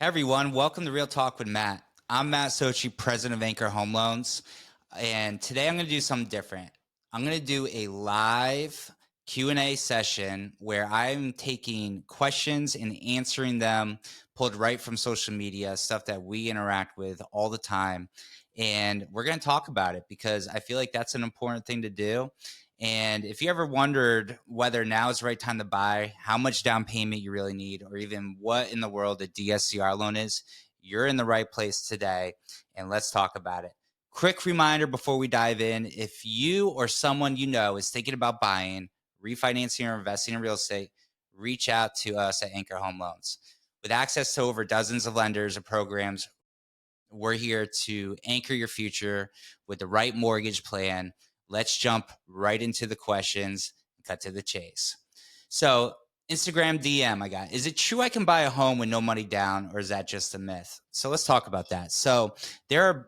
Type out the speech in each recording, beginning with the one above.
Hey everyone, welcome to Real Talk with Matt. I'm Matt Sochi, president of Anchor Home Loans, and today I'm going to do something different. I'm going to do a live Q&A session where I'm taking questions and answering them pulled right from social media, stuff that we interact with all the time. And we're going to talk about it because I feel like that's an important thing to do. And if you ever wondered whether now is the right time to buy, how much down payment you really need, or even what in the world a DSCR loan is, you're in the right place today. And let's talk about it. Quick reminder before we dive in, if you or someone you know is thinking about buying, refinancing, or investing in real estate, reach out to us at Anchor Home Loans. With access to over dozens of lenders and programs, we're here to anchor your future with the right mortgage plan. Let's jump right into the questions and cut to the chase. So, Instagram DM I got. Is it true I can buy a home with no money down, or is that just a myth? So, let's talk about that. So, there are a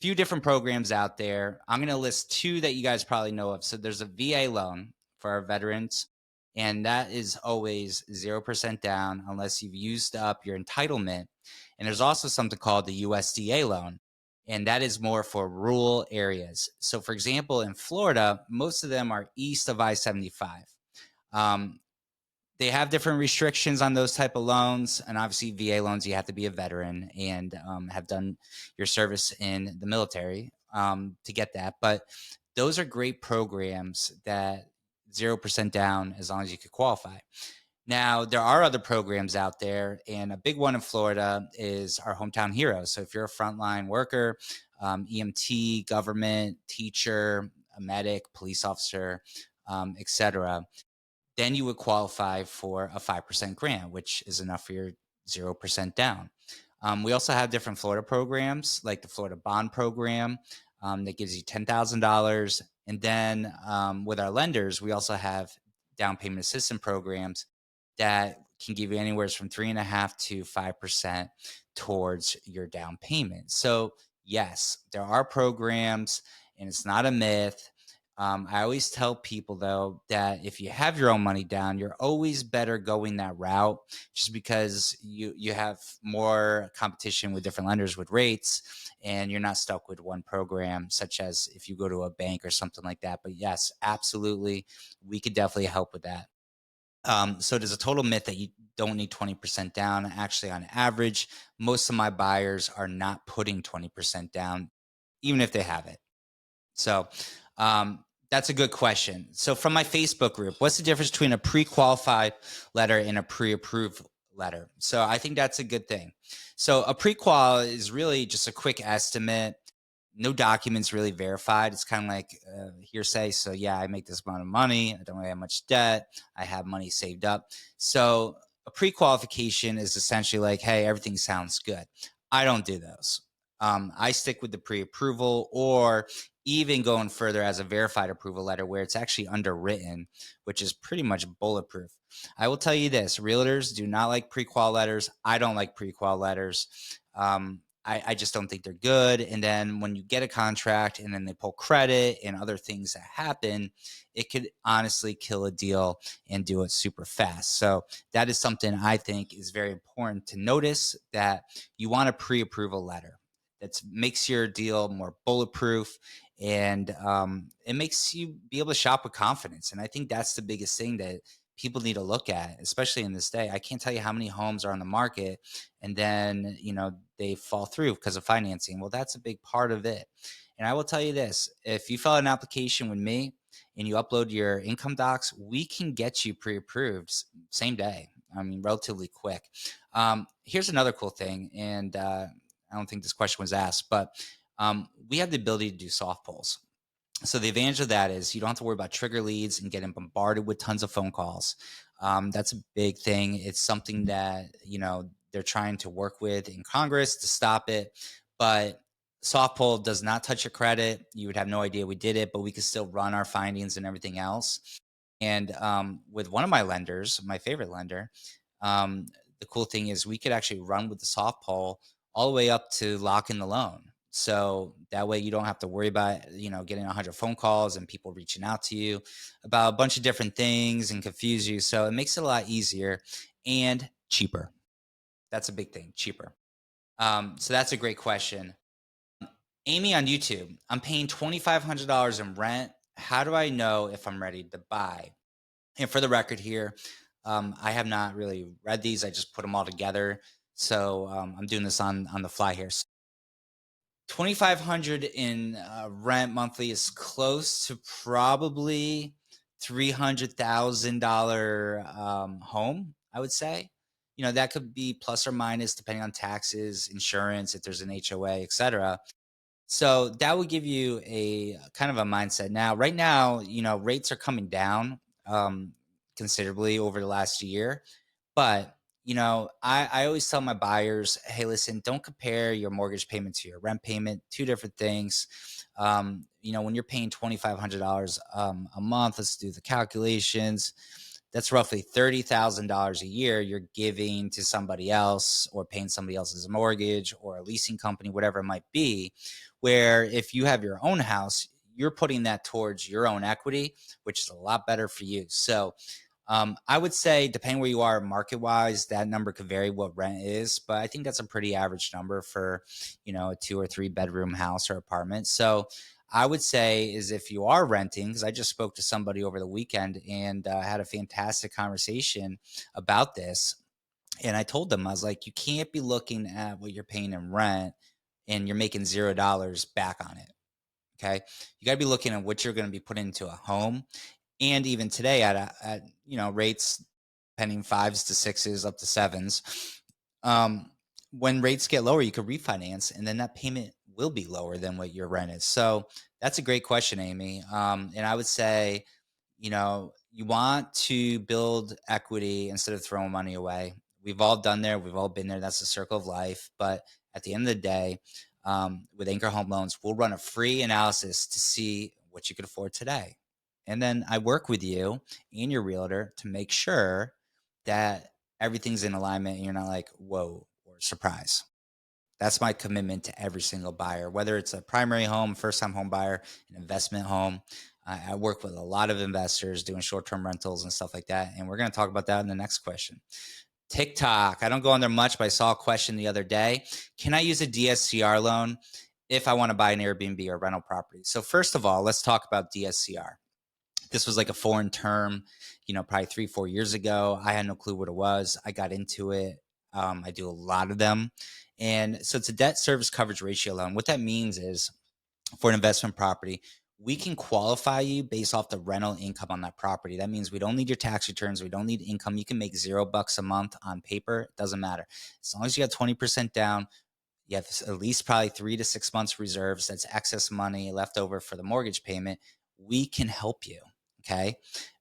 few different programs out there. I'm going to list two that you guys probably know of. So, there's a VA loan for our veterans, and that is always 0% down unless you've used up your entitlement. And there's also something called the USDA loan, and that is more for rural areas. So, for example, in Florida, most of them are east of I 75. Um, they have different restrictions on those type of loans, and obviously VA loans, you have to be a veteran and have done your service in the military to get that. But those are great programs that 0% down as long as you could qualify. Now, there are other programs out there, and a big one in Florida is our Hometown Heroes. So if you're a frontline worker, EMT, government, teacher, a medic, police officer, etc., then you would qualify for a 5% grant, which is enough for your 0% down. We also have different Florida programs, like the Florida Bond Program, that gives you $10,000. And then with our lenders, we also have down payment assistance programs that can give you anywhere from 3.5 to 5% towards your down payment. So, yes, there are programs, and it's not a myth. I always tell people though that if you have your own money down, you're always better going that route, just because you have more competition with different lenders with rates, and you're not stuck with one program, such as if you go to a bank or something like that. But yes, absolutely, we could definitely help with that. So there's a total myth that you don't need 20% down. Actually, on average, most of my buyers are not putting 20% down, even if they have it. So that's a good question. So from my Facebook group, what's the difference between a pre-qualified letter and a pre-approved letter? So I think that's a good thing. So a pre-qual is really just a quick estimate. No documents really verified. It's kind of like hearsay. So yeah, I make this amount of money. I don't really have much debt. I have money saved up. So a pre-qualification is essentially like, hey, everything sounds good. I don't do those. I stick with the pre-approval, or even going further as a verified approval letter where it's actually underwritten, which is pretty much bulletproof. I will tell you this: realtors do not like pre-qual letters. I don't like pre-qual letters. I just don't think they're good. And then when you get a contract and then they pull credit and other things that happen, it could honestly kill a deal and do it super fast. So that is something I think is very important to notice, that you want a pre-approval letter that makes your deal more bulletproof, and it makes you be able to shop with confidence. And I think that's the biggest thing that people need to look at, especially in this day. I can't tell you how many homes are on the market and then they fall through because of financing. Well, that's a big part of it. And I will tell you this: if you fill out an application with me and you upload your income docs, we can get you pre-approved same day. I mean, relatively quick. Here's another cool thing, and I don't think this question was asked, but we have the ability to do soft polls. So the advantage of that is you don't have to worry about trigger leads and getting bombarded with tons of phone calls. That's a big thing. It's something that they're trying to work with in Congress to stop it, but soft poll does not touch your credit. You would have no idea we did it, but we could still run our findings and everything else. And with one of my lenders, my favorite lender, um, the cool thing is we could actually run with the soft poll all the way up to lock in the loan. So that way you don't have to worry about, getting 100 phone calls and people reaching out to you about a bunch of different things and confuse you. So it makes it a lot easier and cheaper. That's a big thing, cheaper. So that's a great question. Amy on YouTube, I'm paying $2,500 in rent. How do I know if I'm ready to buy? And for the record here, I have not really read these. I just put them all together. So I'm doing this on the fly here. 2,500 in rent monthly is close to probably $300,000 home, I would say. You know, that could be plus or minus depending on taxes, insurance, if there's an HOA, etc. So that would give you a kind of a mindset. Now, right now, you know, rates are coming down um, considerably over the last year. But, you know, I always tell my buyers, hey, listen, don't compare your mortgage payment to your rent payment, two different things. You know, when you're paying $2,500 a month, let's do the calculations. That's roughly $30,000 a year you're giving to somebody else or paying somebody else's mortgage or a leasing company, whatever it might be. Where if you have your own house, you're putting that towards your own equity, which is a lot better for you. So, I would say, depending where you are market wise, that number could vary what rent is, but I think that's a pretty average number for, you know, a 2 or 3 bedroom house or apartment. So I would say is if you are renting, because I just spoke to somebody over the weekend and had a fantastic conversation about this. And I told them, I was like, you can't be looking at what you're paying in rent and you're making $0 back on it. Okay. You got to be looking at what you're going to be putting into a home and even today at you know rates penning fives to sixes up to sevens. um, when rates get lower you could refinance and then that payment will be lower than what your rent is. So that's a great question, Amy. And I would say, you know, you want to build equity instead of throwing money away. We've all done there, we've all been there. That's the circle of life. But at the end of the day, with Anchor Home Loans, we'll run a free analysis to see what you could afford today. And then I work with you and your realtor to make sure that everything's in alignment and you're not like, whoa, or surprise. That's my commitment to every single buyer, whether it's a primary home, first time home buyer, an investment home. I work with a lot of investors doing short term rentals and stuff like that. And we're going to talk about that in the next question. TikTok. I don't go on there much, but I saw a question the other day. Can I use a DSCR loan if I want to buy an Airbnb or rental property? So, first of all, let's talk about DSCR. This was like a foreign term, you know, probably 3, 4 years ago. I had no clue what it was. I got into it. I do a lot of them. And so it's a debt service coverage ratio loan. What that means is for an investment property, we can qualify you based off the rental income on that property. That means we don't need your tax returns. We don't need income. You can make $0 a month on paper. It doesn't matter. As long as you got 20% down, you have at least probably 3 to 6 months reserves. That's excess money left over for the mortgage payment. We can help you. Okay.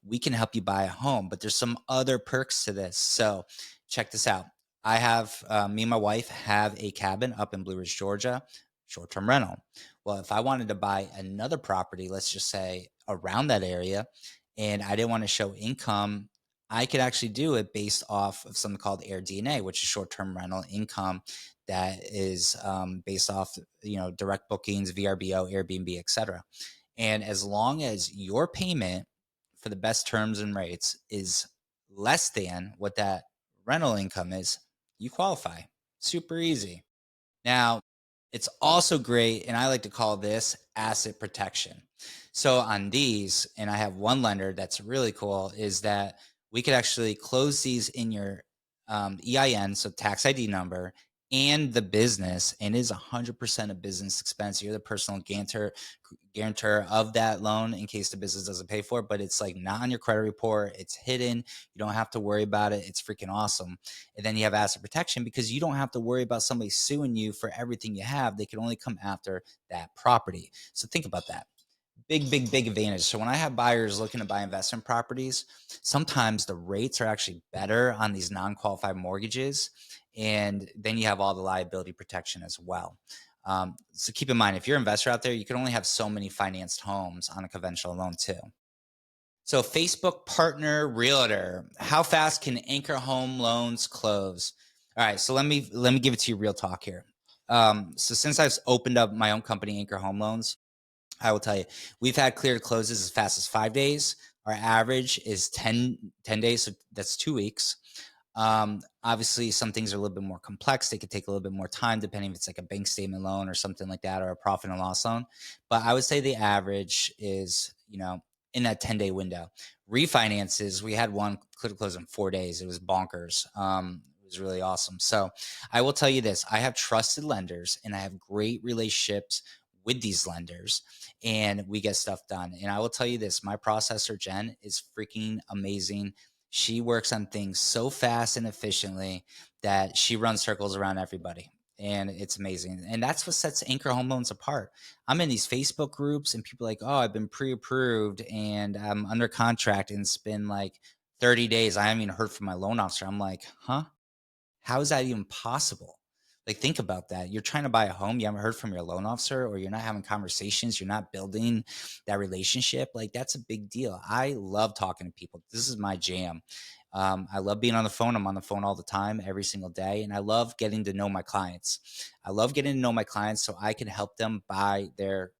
We can help you buy a home, but there's some other perks to this. So check this out. I have, me and my wife have a cabin up in Blue Ridge, Georgia, short term rental. Well, if I wanted to buy another property, let's just say around that area, and I didn't want to show income, I could actually do it based off of something called AirDNA, which is short term rental income that is based off, you know, direct bookings, VRBO, Airbnb, etc. And as long as your payment for the best terms and rates is less than what that rental income is, you qualify. Super easy. Now, it's also great, and I like to call this asset protection. So on these, and I have one lender that's really cool, is that we could actually close these in your EIN, so tax ID number, and the business, and it is 100% a business expense. You're the personal guarantor of that loan in case the business doesn't pay for it, but it's like not on your credit report. It's hidden. You don't have to worry about it. It's freaking awesome. And then you have asset protection because you don't have to worry about somebody suing you for everything you have. They can only come after that property. So think about that. Big advantage. So when I have buyers looking to buy investment properties, sometimes the rates are actually better on these non-qualified mortgages. And then you have all the liability protection as well. So keep in mind, if you're an investor out there, you can only have so many financed homes on a conventional loan too. So Facebook partner realtor, how fast can Anchor Home Loans close? All right, so let me give it to you real talk here. So since I've opened up my own company, Anchor Home Loans, I will tell you, we've had cleared closes as fast as 5 days. Our average is 10 days, so that's 2 weeks. Obviously, some things are a little bit more complex. They could take a little bit more time, depending if it's like a bank statement loan or something like that, or a profit and loss loan. But I would say the average is, in that 10-day window. Refinances, we had one could close in 4 days. It was bonkers. It was really awesome. So I will tell you this: I have trusted lenders, and I have great relationships with these lenders, and we get stuff done. And I will tell you this: my processor Jen is freaking amazing. She works on things so fast and efficiently that she runs circles around everybody. And it's amazing. And that's what sets Anchor Home Loans apart. I'm in these Facebook groups and people are like, oh, I've been pre approved and I'm under contract. And it's been like 30 days. I haven't even heard from my loan officer. I'm like, huh? How is that even possible? Like, think about that. You're trying to buy a home, you haven't heard from your loan officer, or you're not having conversations, you're not building that relationship. Like, that's a big deal. I love talking to people. This is my jam. I love being on the phone. I'm on the phone all the time, every single day. And I love getting to know my clients. I love getting to know my clients so I can help them buy their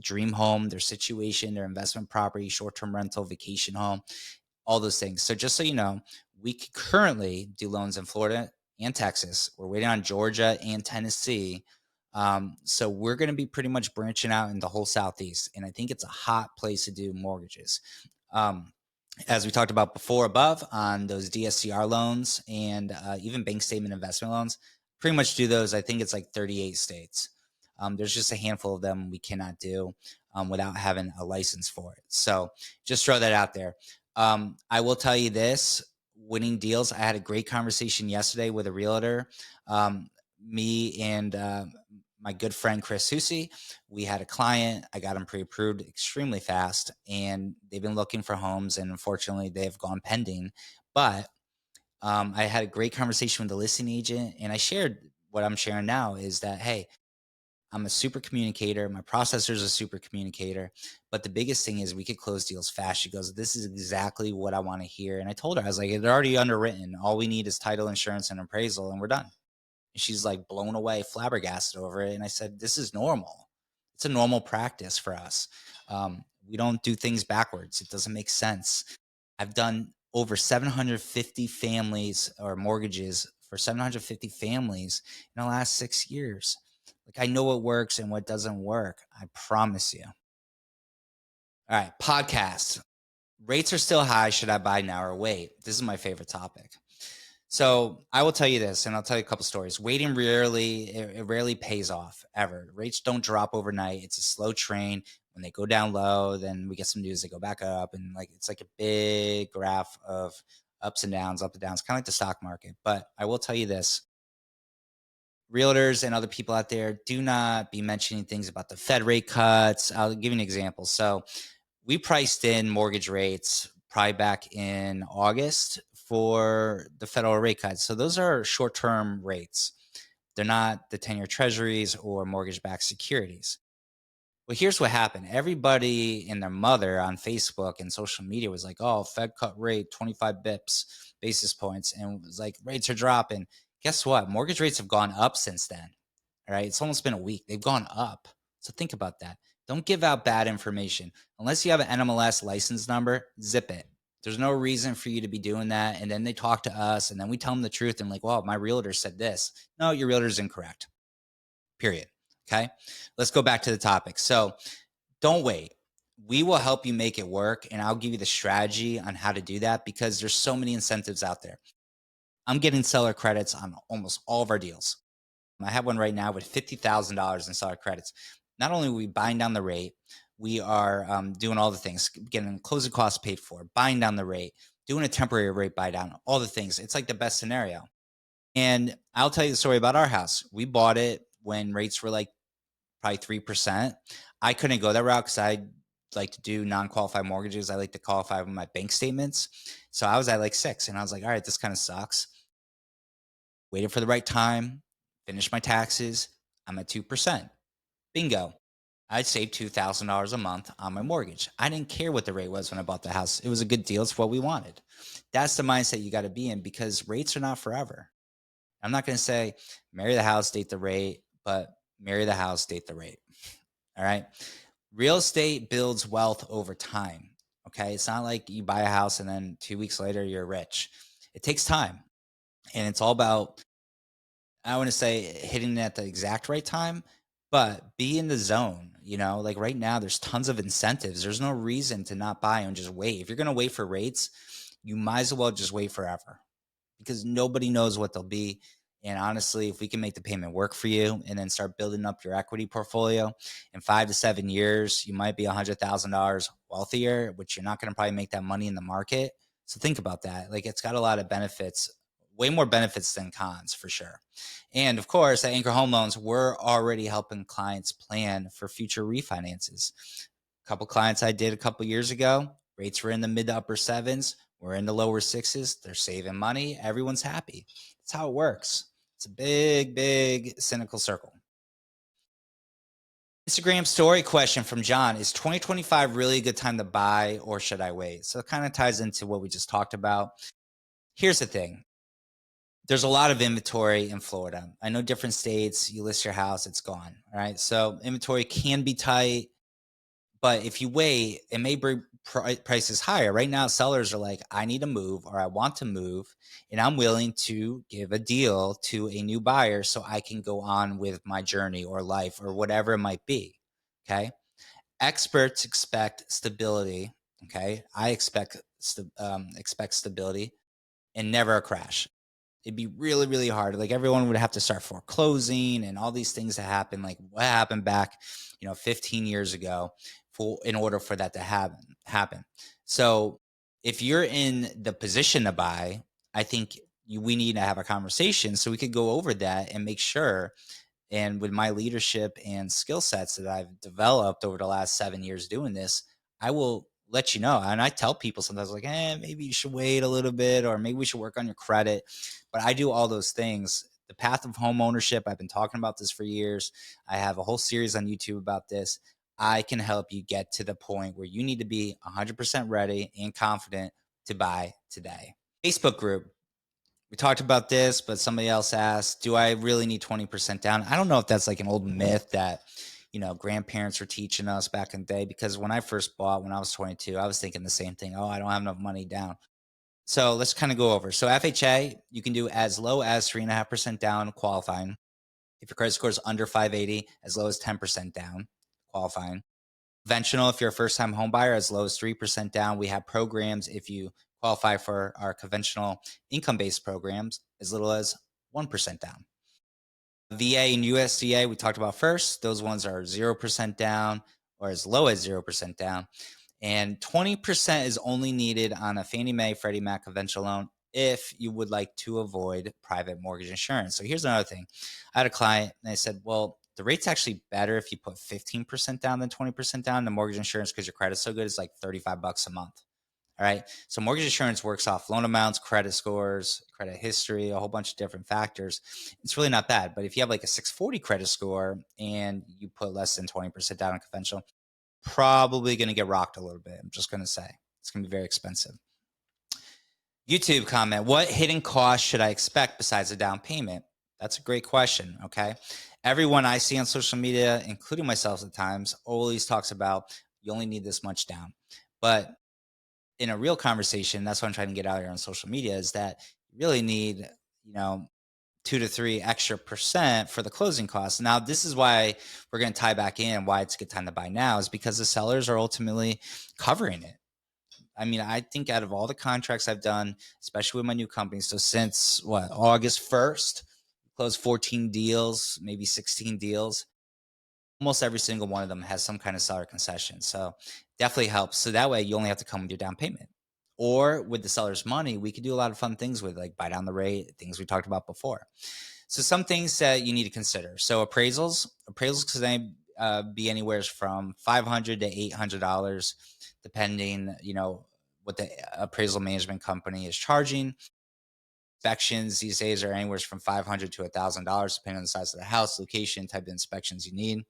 dream home, their situation, their investment property, short term rental, vacation home, all those things. So just so you know, we could currently do loans in Florida and Texas. We're waiting on Georgia and Tennessee. So we're going to be pretty much branching out in the whole Southeast. And I think it's a hot place to do mortgages. Um, as we talked about before above on those DSCR loans and even bank statement investment loans, pretty much do those. I think it's like 38 states. There's just a handful of them we cannot do without having a license for it. So just throw that out there. I will tell you this: winning deals. I had a great conversation yesterday with a realtor. Me and my good friend Chris Hussey, we had a client. I got him pre-approved extremely fast, and they've been looking for homes, and unfortunately, they have gone pending. But I had a great conversation with the listing agent, and I shared what I'm sharing now is that, hey, I'm a super communicator. My processor is a super communicator. But the biggest thing is we could close deals fast. She goes, this is exactly what I want to hear. And I told her, I was like, it's already underwritten. All we need is title insurance and appraisal, and we're done. And she's like blown away, flabbergasted over it. And I said, this is normal. It's a normal practice for us. We don't do things backwards. It doesn't make sense. I've done over 750 families or mortgages for 750 families in the last 6 years. Like, I know what works and what doesn't work. I promise you. All right, podcast. Rates are still high. Should I buy now or wait? This is my favorite topic. So I will tell you this, and I'll tell you a couple stories. Waiting it rarely pays off ever. Rates don't drop overnight. It's a slow train. When they go down low, then we get some news. They go back up, and like it's like a big graph of ups and downs, kind of like the stock market. But I will tell you this: realtors and other people out there, do not be mentioning things about the Fed rate cuts. I'll give you an example. So we priced in mortgage rates probably back in August for the federal rate cuts. So those are short-term rates. They're not the 10-year treasuries or mortgage-backed securities. Well, here's what happened. Everybody and their mother on Facebook and social media was like, oh, Fed cut rate 25 basis points. And it was like, rates are dropping. Guess what? Mortgage rates have gone up since then. All right. It's almost been a week. They've gone up. So think about that. Don't give out bad information. Unless you have an NMLS license number, zip it. There's no reason for you to be doing that. And then they talk to us and then we tell them the truth and like, well, my realtor said this. No, your realtor is incorrect. Period. Okay. Let's go back to the topic. So don't wait. We will help you make it work. And I'll give you the strategy on how to do that because there's so many incentives out there. I'm getting seller credits on almost all of our deals. I have one right now with $50,000 in seller credits. Not only are we buying down the rate, we are doing all the things, getting closing costs paid for, buying down the rate, doing a temporary rate buy down, all the things. It's like the best scenario. And I'll tell you the story about our house. We bought it when rates were like probably 3%. I couldn't go that route because I like to do non-qualified mortgages. I like to qualify with my bank statements. So I was at like 6 and I was like, all right, this kind of sucks. Waited for the right time, finished my taxes. I'm at 2%. Bingo. I saved $2,000 a month on my mortgage. I didn't care what the rate was when I bought the house. It was a good deal. It's what we wanted. That's the mindset you got to be in because rates are not forever. I'm not going to say marry the house, date the rate, but marry the house, date the rate. All right. Real estate builds wealth over time. Okay. It's not like you buy a house and then 2 weeks later you're rich. It takes time. And it's all about, I want to say, hitting it at the exact right time, but be in the zone. Like right now, there's tons of incentives. There's no reason to not buy and just wait. If you're going to wait for rates, you might as well just wait forever because nobody knows what they'll be. And honestly, if we can make the payment work for you and then start building up your equity portfolio in 5 to 7 years, you might be $100,000 wealthier, which you're not going to probably make that money in the market. So think about that. Like it's got a lot of benefits, way more benefits than cons for sure. And of course, at Anchor Home Loans, we're already helping clients plan for future refinances. A couple clients I did a couple years ago, rates were in the mid to upper sevens. We're in the lower sixes. They're saving money. Everyone's happy. That's how it works. It's a big, big cynical circle. Instagram story question from John. Is 2025 really a good time to buy or should I wait? So it kind of ties into what we just talked about. Here's the thing. There's a lot of inventory in Florida. I know different states, you list your house, it's gone. All right. So inventory can be tight. But if you wait, it may bring prices higher. Right now, sellers are like, I need to move or I want to move, and I'm willing to give a deal to a new buyer so I can go on with my journey or life or whatever it might be. Okay. Experts expect stability. Okay. I expect stability and never a crash. It'd be really, really hard. Like everyone would have to start foreclosing and all these things that happen. Like what happened back, 15 years ago, for in order for that to happen. So if you're in the position to buy, I think we need to have a conversation so we could go over that and make sure. And with my leadership and skill sets that I've developed over the last 7 years doing this, I will let you know. And I tell people sometimes, like, maybe you should wait a little bit, or maybe we should work on your credit. But I do all those things. The path of home ownership, I've been talking about this for years. I have a whole series on YouTube about this. I can help you get to the point where you need to be 100% ready and confident to buy today. Facebook group, we talked about this, but somebody else asked, do I really need 20% down? I don't know if that's like an old myth that, grandparents were teaching us back in the day, because when I first bought, when I was 22, I was thinking the same thing. Oh, I don't have enough money down. So let's kind of go over. So FHA, you can do as low as 3.5% down qualifying. If your credit score is under 580, as low as 10% down qualifying. Conventional, if you're a first time home buyer, as low as 3% down. We have programs if you qualify for our conventional income based programs, as little as 1% down. VA and USDA, we talked about first. Those ones are 0% down or as low as 0% down. And 20% is only needed on a Fannie Mae, Freddie Mac conventional loan if you would like to avoid private mortgage insurance. So here's another thing. I had a client and they said, well, the rate's actually better if you put 15% down than 20% down. The mortgage insurance, because your credit's so good, is like $35 a month. All right. So mortgage insurance works off loan amounts, credit scores, credit history, a whole bunch of different factors. It's really not bad. But if you have like a 640 credit score and you put less than 20% down on conventional, probably going to get rocked a little bit. I'm just going to say it's going to be very expensive. YouTube comment, what hidden costs should I expect besides a down payment? That's a great question. Okay. Everyone I see on social media, including myself at times, always talks about you only need this much down. But in a real conversation, that's what I'm trying to get out here on social media, is that you really need, 2 to 3 extra percent for the closing costs. Now, this is why we're going to tie back in why it's a good time to buy now, is because the sellers are ultimately covering it. I mean, I think out of all the contracts I've done, especially with my new company, so since August 1st, closed 14 deals, maybe 16 deals. Almost every single one of them has some kind of seller concession. So definitely helps. So that way you only have to come with your down payment. Or with the seller's money, we could do a lot of fun things with, like buy down the rate, things we talked about before. So some things that you need to consider. So appraisals can be anywhere from $500 to $800, depending, what the appraisal management company is charging. Inspections these days are anywhere from $500 to $1,000, depending on the size of the house, location, type of inspections you need.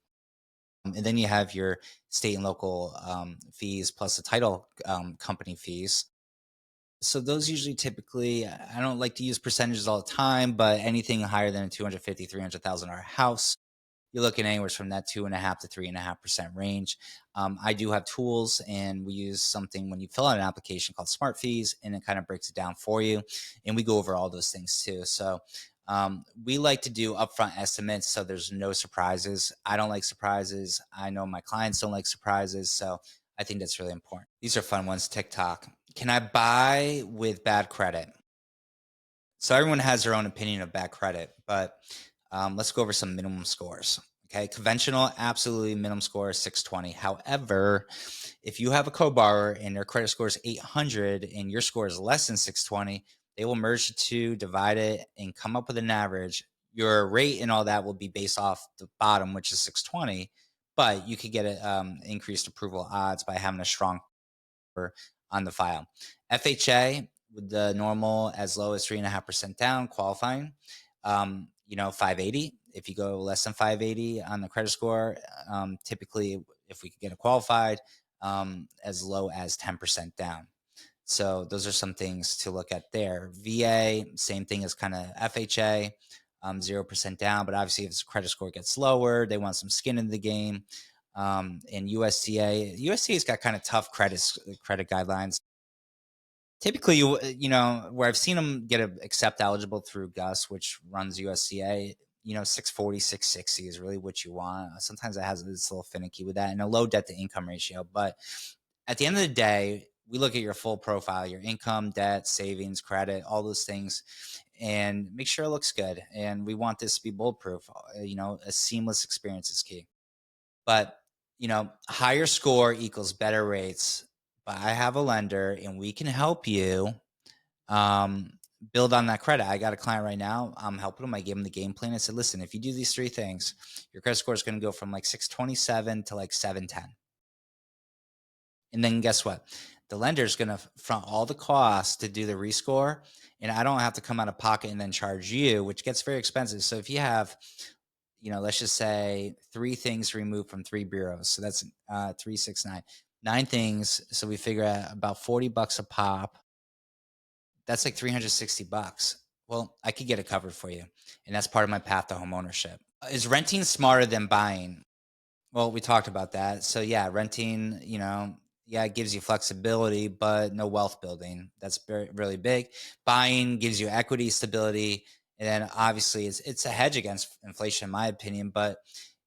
And then you have your state and local fees plus the title company fees. So those usually typically, I don't like to use percentages all the time, but anything higher than a 250, $300,000 house you're looking anywhere from that 2.5 to 3.5% range. I do have tools, and we use something when you fill out an application called Smart Fees, and it kind of breaks it down for you. And we go over all those things too. So we like to do upfront estimates so there's no surprises. I don't like surprises. I know my clients don't like surprises. So I think that's really important. These are fun ones. TikTok. Can I buy with bad credit? So everyone has their own opinion of bad credit, but let's go over some minimum scores. Okay, conventional, absolutely minimum score is 620. However, if you have a co-borrower and their credit score is 800 and your score is less than 620, they will merge the two, divide it, and come up with an average. Your rate and all that will be based off the bottom, which is 620, but you could get increased approval odds by having a strong on the file. FHA with the normal as low as 3.5% down, qualifying. 580. If you go less than 580 on the credit score, typically, if we could get it qualified, as low as 10% down. So those are some things to look at there. VA, same thing as kind of FHA, 0% down. But obviously, if the credit score gets lower, they want some skin in the game. And USDA's got kind of tough credit guidelines. Typically, where I've seen them get accept eligible through Gus, which runs USCA, 640, 660 is really what you want. Sometimes it's a little finicky with that, and a low debt to income ratio. But at the end of the day, we look at your full profile, your income, debt, savings, credit, all those things, and make sure it looks good. And we want this to be bulletproof. A seamless experience is key. But, higher score equals better rates. But I have a lender and we can help you um, build on that credit. I got a client right now. I'm helping him. I gave him the game plan. I said, listen, if you do these three things, your credit score is going to go from like 627 to like 710. And then guess what? The lender is going to front all the costs to do the rescore. And I don't have to come out of pocket and then charge you, which gets very expensive. So if you have, let's just say three things removed from three bureaus. So that's 369, nine things. So we figure out about $40 a pop. That's like $360. Well, I could get it covered for you. And that's part of my path to home ownership. Is renting smarter than buying? Well, we talked about that. So yeah, renting, yeah, it gives you flexibility, but no wealth building. That's really big. Buying gives you equity stability. And then obviously it's a hedge against inflation, in my opinion. But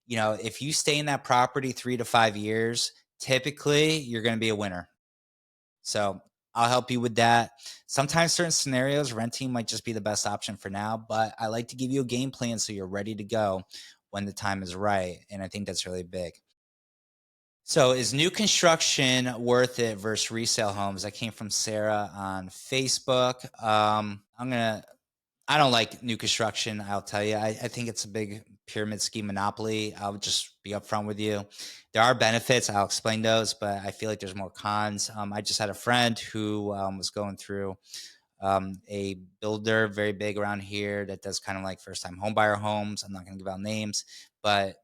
if you stay in that property 3 to 5 years, typically you're going to be a winner. So I'll help you with that. Sometimes certain scenarios, renting might just be the best option for now, but I like to give you a game plan so you're ready to go when the time is right. And I think that's really big. So is new construction worth it versus resale homes? I came from Sarah on Facebook. I don't like new construction. I'll tell you, I think it's a big pyramid scheme monopoly. I'll just be upfront with you. There are benefits. I'll explain those, but I feel like there's more cons. I just had a friend who was going through a builder very big around here that does kind of like first time home buyer homes. I'm not going to give out names, but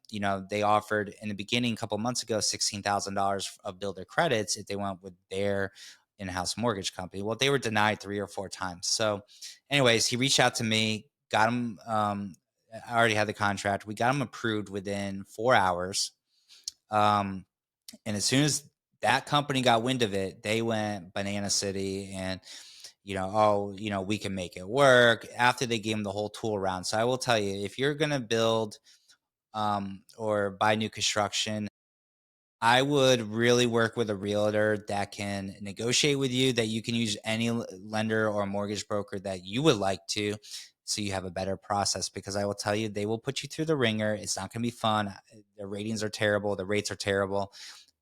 they offered in the beginning a couple months ago $16,000 of builder credits if they went with their in-house mortgage company. Well, they were denied 3 or 4 times. So anyways, he reached out to me, got him I already had the contract. We got him approved within 4 hours. And as soon as that company got wind of it, they went banana city and we can make it work after they gave him the whole tool around. So I will tell you, if you're going to build or buy new construction, I would really work with a realtor that can negotiate with you, that you can use any lender or mortgage broker that you would like to, so you have a better process. Because I will tell you, they will put you through the ringer. It's not going to be fun. The ratings are terrible. The rates are terrible,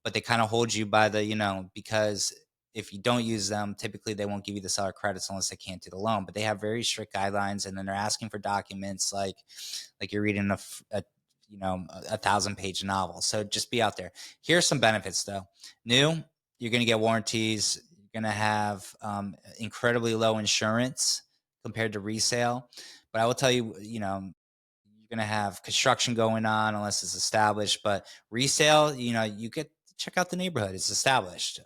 but they kind of hold you by the, because if you don't use them, typically they won't give you the seller credits unless they can't do the loan. But they have very strict guidelines, and then they're asking for documents like you're reading a 1,000-page novel. So just be out there. Here's some benefits though. New, you're going to get warranties. You're going to have incredibly low insurance compared to resale. But I will tell you, you're going to have construction going on unless it's established. But resale, you get check out the neighborhood. It's established.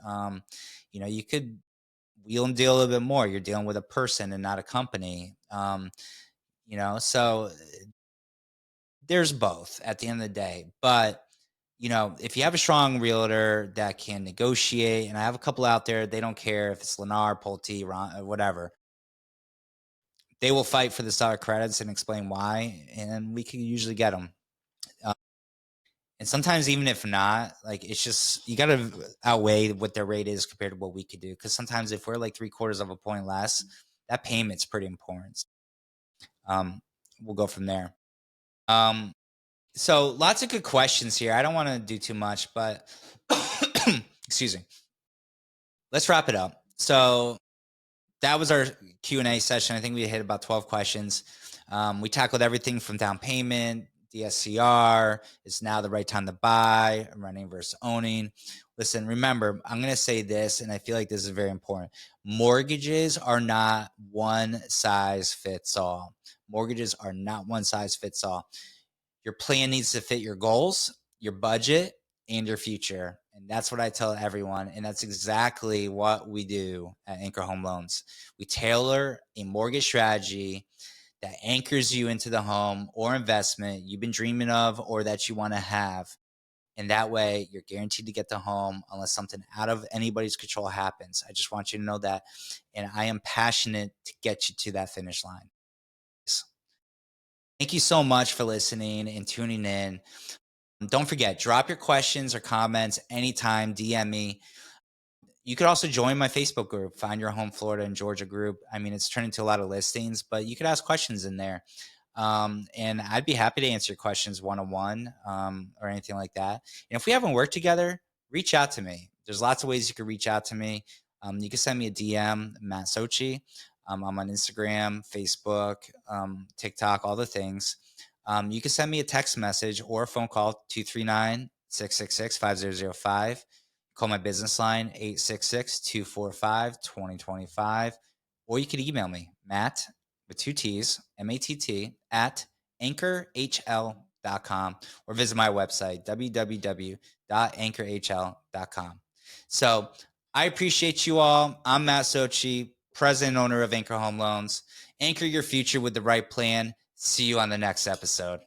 You could wheel and deal a little bit more. You're dealing with a person and not a company. So There's both at the end of the day. But, if you have a strong realtor that can negotiate, and I have a couple out there, they don't care if it's Lennar, Pulte, Ron, whatever. They will fight for the seller credits and explain why, and we can usually get them. And sometimes even if not, like, it's just, you got to outweigh what their rate is compared to what we could do. Because sometimes if we're like 3/4 of a point less, that payment's pretty important. We'll go from there. So lots of good questions here. I don't want to do too much, but excuse me. Let's wrap it up. So that was our Q&A session. I think we hit about 12 questions. We tackled everything from down payment, DSCR, is now the right time to buy, renting versus owning. Listen, remember, I'm going to say this, and I feel like this is very important. Mortgages are not one size fits all. Mortgages are not one size fits all. Your plan needs to fit your goals, your budget, and your future. And that's what I tell everyone. And that's exactly what we do at Anchor Home Loans. We tailor a mortgage strategy that anchors you into the home or investment you've been dreaming of or that you want to have. And that way you're guaranteed to get the home unless something out of anybody's control happens. I just want you to know that. And I am passionate to get you to that finish line. Thank you so much for listening and tuning in. Don't forget, drop your questions or comments anytime, DM me. You could also join my Facebook group, Find Your Home Florida and Georgia group. I mean, it's turned into a lot of listings, but you could ask questions in there. And I'd be happy to answer your questions one-on-one or anything like that. And if we haven't worked together, reach out to me. There's lots of ways you can reach out to me. You can send me a DM, Matt Sochi. I'm on Instagram, Facebook, TikTok, all the things. You can send me a text message or a phone call, 239-666-5005. Call my business line, 866-245-2025. Or you can email me, Matt, with two T's, MATT, at anchorhl.com, or visit my website, www.anchorhl.com. So I appreciate you all. I'm Matt Sochi, president and owner of Anchor Home Loans. Anchor your future with the right plan. See you on the next episode.